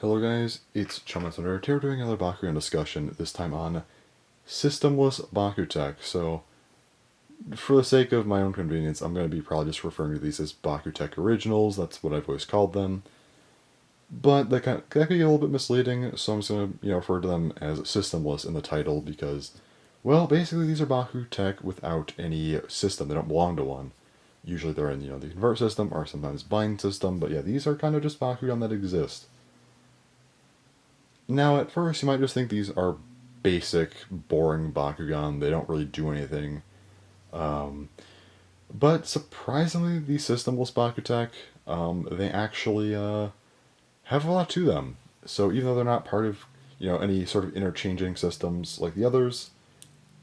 Hello guys, it's Chummatsunder here doing another Bakugan discussion, this time on Systemless BakuTech. So, for the sake of my own convenience, I'm going to be probably just referring to these as BakuTech Originals, that's what I've always called them. But that could get a little bit misleading, so I'm just going to refer to them as Systemless in the title because, well, basically these are BakuTech without any system, they don't belong to one. Usually they're in, the convert system or sometimes bind system, but yeah, these are kind of just Bakugan that exist. Now, at first, you might just think these are basic, boring Bakugan. They don't really do anything. Um, but surprisingly, these systemless BakuTech, they actually have a lot to them. So even though they're not part of any sort of interchanging systems like the others,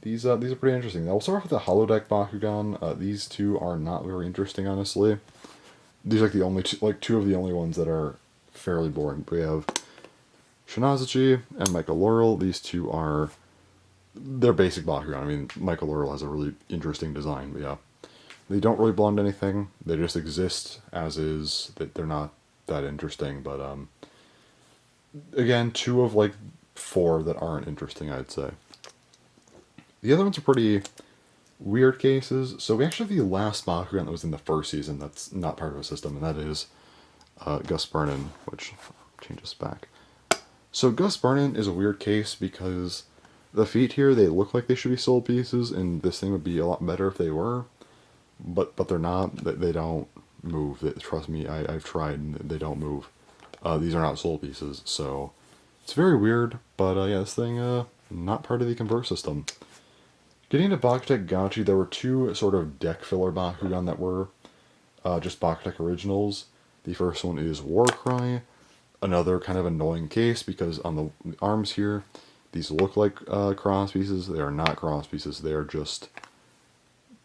these are pretty interesting. Now, we'll start off with the holodeck Bakugan. These two are not very interesting, honestly. These are like the only two of the only ones that are fairly boring. We have Shinazuchi and Michael Laurel, these two are they're basic Bakugan. I mean, Michael Laurel has a really interesting design, but yeah. They don't really belong to anything. They just exist as is. They're not that interesting, but again, two of like four that aren't interesting, I'd say. The other ones are pretty weird cases. So we actually have the last Bakugan that was in the first season that's not part of a system, and that is Gus Burnin, which changes back. So Gus Burnin is a weird case because the feet here, they look like they should be soul pieces, and this thing would be a lot better if they were, but they're not. They don't move. Trust me, I've tried, and they don't move. These are not soul pieces, so it's very weird, but yeah, this thing, not part of the convert system. Getting into BakuTech Gachi, there were two sort of deck filler Bakugan that were just BakuTech originals. The first one is Warcry. Another kind of annoying case because on the arms here, these look like cross pieces. They are not cross pieces. They are just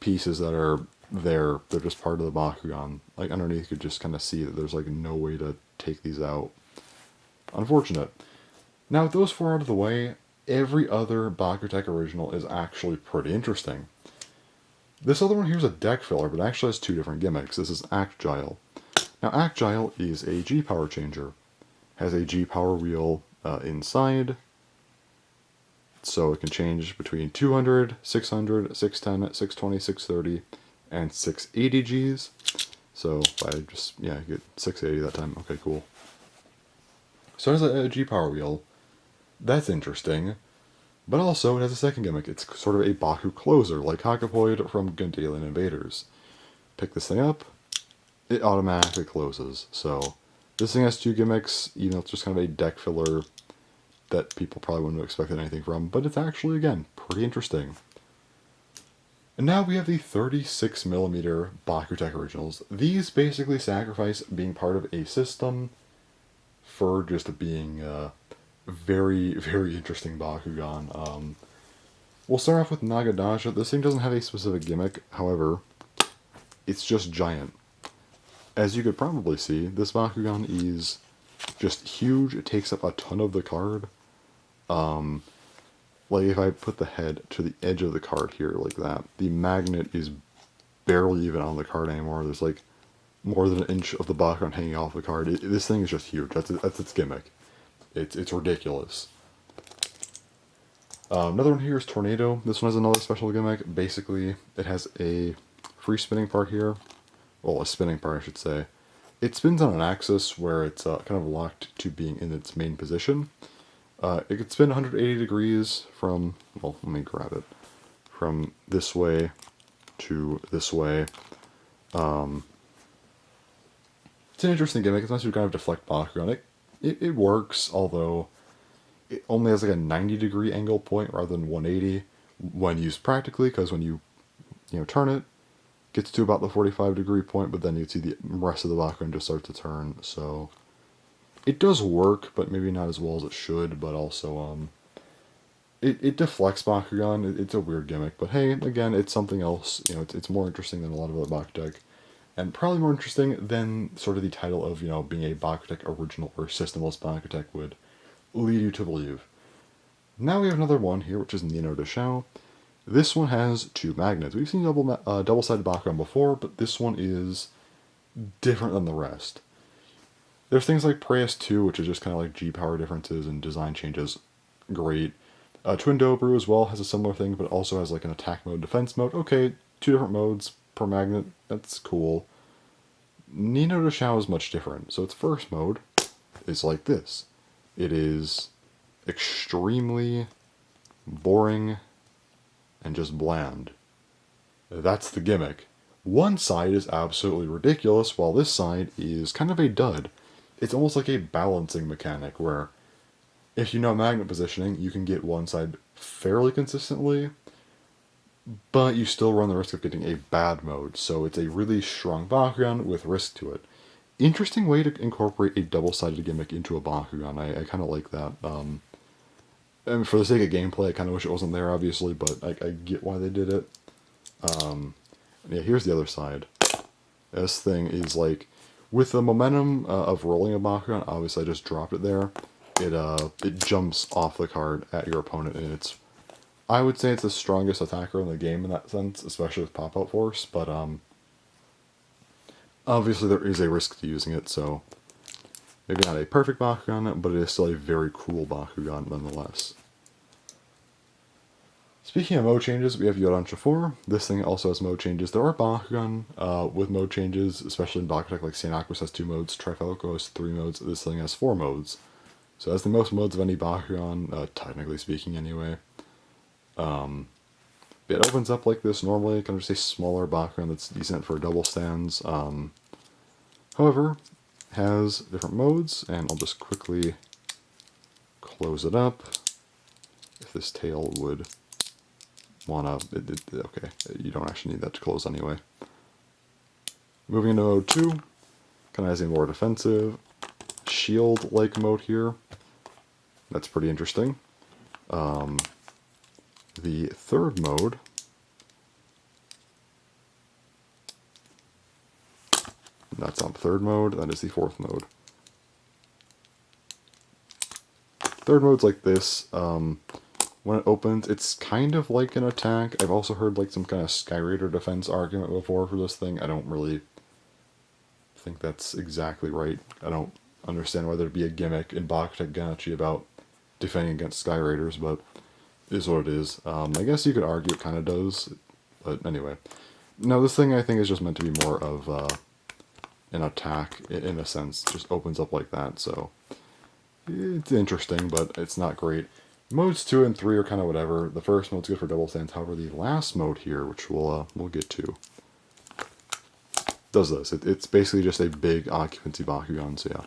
pieces that are there. They're just part of the Bakugan. Like underneath, you could just kind of see that there's like no way to take these out. Unfortunate. Now with those four out of the way, every other BakuTech original is actually pretty interesting. This other one here is a deck filler, but actually has two different gimmicks. This is Agile. Now Agile is a G power changer. Has a G power wheel inside, so it can change between 200, 600, 610, 620, 630, and 680 Gs. So if I just, get 680 that time. Okay, cool. So it has a G power wheel. That's interesting. But also, it has a second gimmick. It's sort of a Baku closer, like Hakapoid from Gundalian Invaders. Pick this thing up, it automatically closes. So this thing has two gimmicks, even though it's just kind of a deck filler that people probably wouldn't have expected anything from, but it's actually, again, pretty interesting. And now we have the 36mm BakuTech originals. These basically sacrifice being part of a system for just being very, very interesting Bakugan. We'll start off with Nagadaja. This thing doesn't have a specific gimmick, however, it's just giant. As you could probably see, this Bakugan is just huge. It takes up a ton of the card. Like if I put the head to the edge of the card here like that, the magnet is barely even on the card anymore. There's like more than an inch of the Bakugan hanging off the card. This thing is just huge. That's its gimmick. It's ridiculous. Another one here is Tornado. This one has another special gimmick. Basically, it has a free spinning part here. Well, a spinning part, I should say. It spins on an axis where it's kind of locked to being in its main position. It could spin 180 degrees from, well, let me grab it, from this way to this way. It's an interesting gimmick. It's nice to kind of deflect Bakugan. It works, although it only has like a 90-degree angle point rather than 180 when used practically, because when you turn it, gets to about the 45-degree point, but then you see the rest of the Bakugan just start to turn, so it does work, but maybe not as well as it should, but also, it deflects Bakugan. It's a weird gimmick, but hey, again, it's something else. It's more interesting than a lot of other BakuTech, and probably more interesting than sort of the title of, being a BakuTech original or systemless BakuTech would lead you to believe. Now we have another one here, which is Nino de Shao. This one has two magnets. We've seen double-sided Bakugan before, but this one is different than the rest. There's things like Preyas 2, which is just kind of like G-power differences and design changes. Great. Twin Dobru as well has a similar thing, but also has like an attack mode, defense mode. Okay, 2 different modes per magnet. That's cool. Nino de Shao is much different. So its first mode is like this. It is extremely boring and just bland. That's the gimmick. One side is absolutely ridiculous, while this side is kind of a dud. It's almost like a balancing mechanic where if you know magnet positioning, you can get one side fairly consistently, but you still run the risk of getting a bad mode, so it's a really strong Bakugan with risk to it. Interesting way to incorporate a double-sided gimmick into a Bakugan. I kind of like that. And for the sake of gameplay, I kind of wish it wasn't there, obviously, but I get why they did it. Yeah, here's the other side. This thing is like, with the momentum of rolling a Bakugan, obviously I just dropped it there. It jumps off the card at your opponent, and I would say it's the strongest attacker in the game in that sense, especially with pop-out force, but obviously there is a risk to using it, so maybe not a perfect Bakugan, but it is still a very cool Bakugan nonetheless. Speaking of mode changes, we have Yoransha 4. This thing also has mode changes. There are Bakugan with mode changes, especially in BakuTech, like St. Aquas has 2 modes, Trifalco has 3 modes, this thing has 4 modes. So it has the most modes of any Bakugan, technically speaking anyway. It opens up like this normally, kind of just a smaller Bakugan that's decent for double stands. However, has different modes, and I'll just quickly close it up. If this tail would wanna... okay, you don't actually need that to close anyway. Moving into mode 2, kind of has a more defensive, shield-like mode here. That's pretty interesting. The third mode that's not the third mode, that is the fourth mode. Third mode's like this. When it opens, it's kind of like an attack. I've also heard like some kind of Sky Raider defense argument before for this thing. I don't really think that's exactly right. I don't understand why there'd be a gimmick in BakuTech Ganachi about defending against Sky Raiders, but it is what it is. I guess you could argue it kind of does, but anyway. No, this thing I think is just meant to be more of an attack in a sense. Just opens up like that, so it's interesting, but it's not great. Modes 2 and 3 are kind of whatever. The first mode's good for double stands. However, the last mode here, which we'll get to, does this. It's basically just a big occupancy Bakugan, so yeah.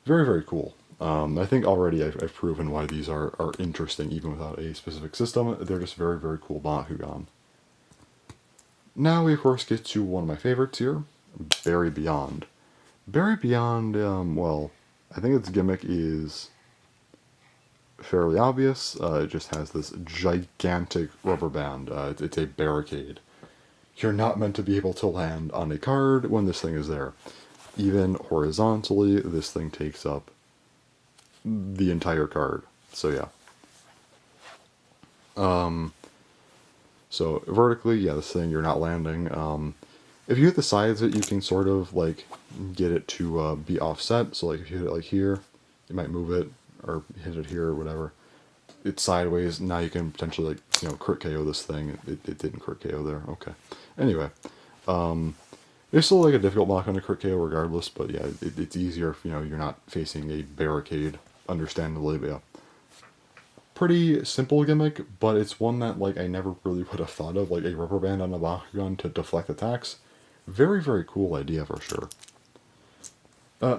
Very, very cool. I think already I've proven why these are interesting, even without a specific system. They're just very, very cool Bakugan. Now we, of course, get to one of my favorites here, Bury Beyond. Bury Beyond, well, I think its gimmick is fairly obvious. It just has this gigantic rubber band. It's a barricade. You're not meant to be able to land on a card when this thing is there. Even horizontally, this thing takes up the entire card. So yeah. So vertically, yeah, this thing, you're not landing. If you hit the sides of it, you can sort of like get it to be offset. So like if you hit it like here, you might move it, or hit it here or whatever. It's sideways. Now you can potentially, like, crit KO this thing. It didn't crit KO there. Okay. Anyway, it's still like a difficult knock on a crit KO regardless, but yeah, it's easier if you're not facing a barricade, understandably. But yeah, pretty simple gimmick, but it's one that like I never really would have thought of, like a rubber band on a Bakugan to deflect attacks. Very, very cool idea for sure.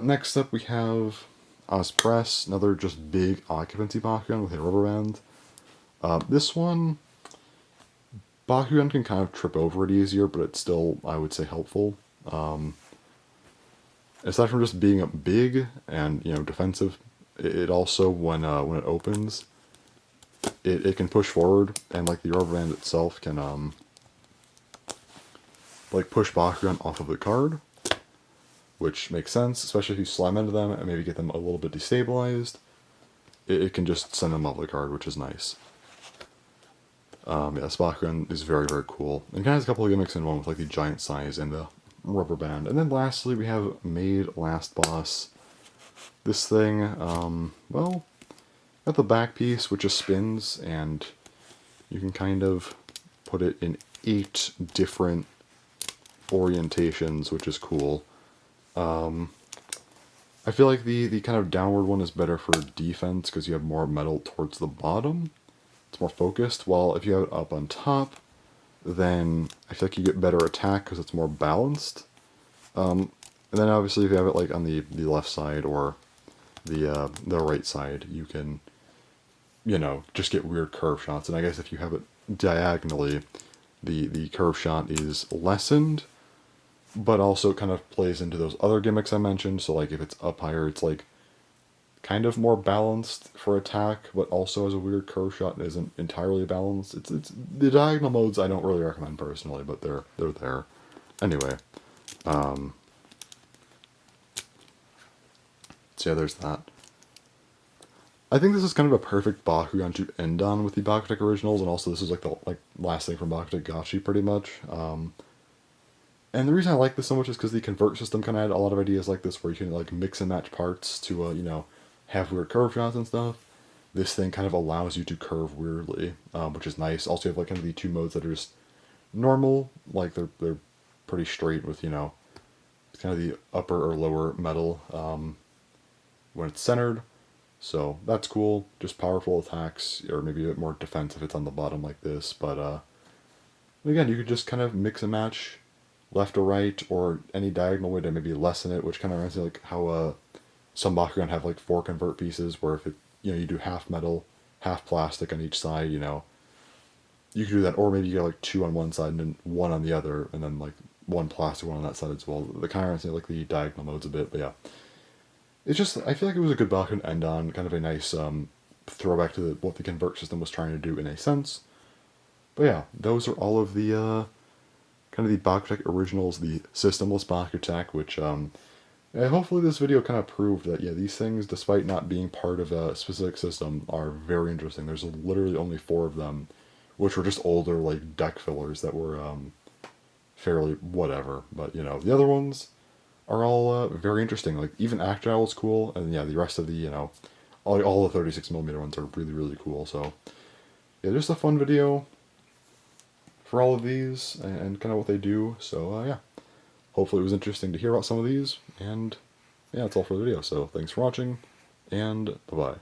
Next up we have Ozpress, another just big occupancy Bakugan with a rubber band. This one, Bakugan can kind of trip over it easier, but it's still, I would say, helpful. Aside from just being big and defensive, it also when it opens, it can push forward, and like the rubber band itself can like push Bakugan off of the card, which makes sense, especially if you slam into them and maybe get them a little bit destabilized. It can just send them off the card, which is nice. Yeah, this Bakugan is very, very cool. It kind of has a couple of gimmicks in one with like the giant size and the rubber band. And then lastly, we have Made Last Boss. This thing, well, got the back piece, which just spins, and you can kind of put it in 8 different orientations, which is cool. I feel like the kind of downward one is better for defense because you have more metal towards the bottom. It's more focused, while if you have it up on top, then I feel like you get better attack because it's more balanced. And then obviously if you have it like on the left side or the right side, you can, you know, just get weird curve shots. And I guess if you have it diagonally, the curve shot is lessened, but also kind of plays into those other gimmicks I mentioned. So like if it's up higher, it's like kind of more balanced for attack, but also has a weird curve shot and isn't entirely balanced. It's the diagonal modes I don't really recommend personally, but they're there. Anyway, so yeah, there's that. I think this is kind of a perfect Bakugan to end on with the BakuTech originals, and also this is like the last thing from BakuTech Gachi pretty much. And the reason I like this so much is because the convert system kind of had a lot of ideas like this where you can like mix and match parts to, you know, have weird curve shots and stuff. This thing kind of allows you to curve weirdly, which is nice. Also, you have like kind of the 2 modes that are just normal, like they're pretty straight with, you know, it's kind of the upper or lower metal when it's centered. So that's cool. Just powerful attacks, or maybe a bit more defense if it's on the bottom like this. But again, you could just kind of mix and match left or right, or any diagonal way to maybe lessen it, which kind of reminds me like how some Bakugan have like 4 convert pieces, where if it, you know, you do half metal, half plastic on each side, you know, you can do that, or maybe you get like 2 on one side and then 1 on the other, and then like 1 plastic, 1 on that side as well. The kind of reminds me like the diagonal modes a bit, but yeah. It's just, I feel like it was a good Bakugan to end on, kind of a nice throwback to what the convert system was trying to do in a sense. But yeah, those are all of the kind of the BakuTech originals, the Systemless BakuTech, which hopefully this video kind of proved that, yeah, these things, despite not being part of a specific system, are very interesting. There's literally only 4 of them, which were just older, like, deck fillers that were fairly whatever. But, you know, the other ones are all very interesting. Like, even Actile is cool, and yeah, the rest of the, you know, all the 36mm ones are really, really cool. So, yeah, just a fun video for all of these and kind of what they do. So, yeah. Hopefully it was interesting to hear about some of these, and yeah, that's all for the video. So thanks for watching, and bye-bye.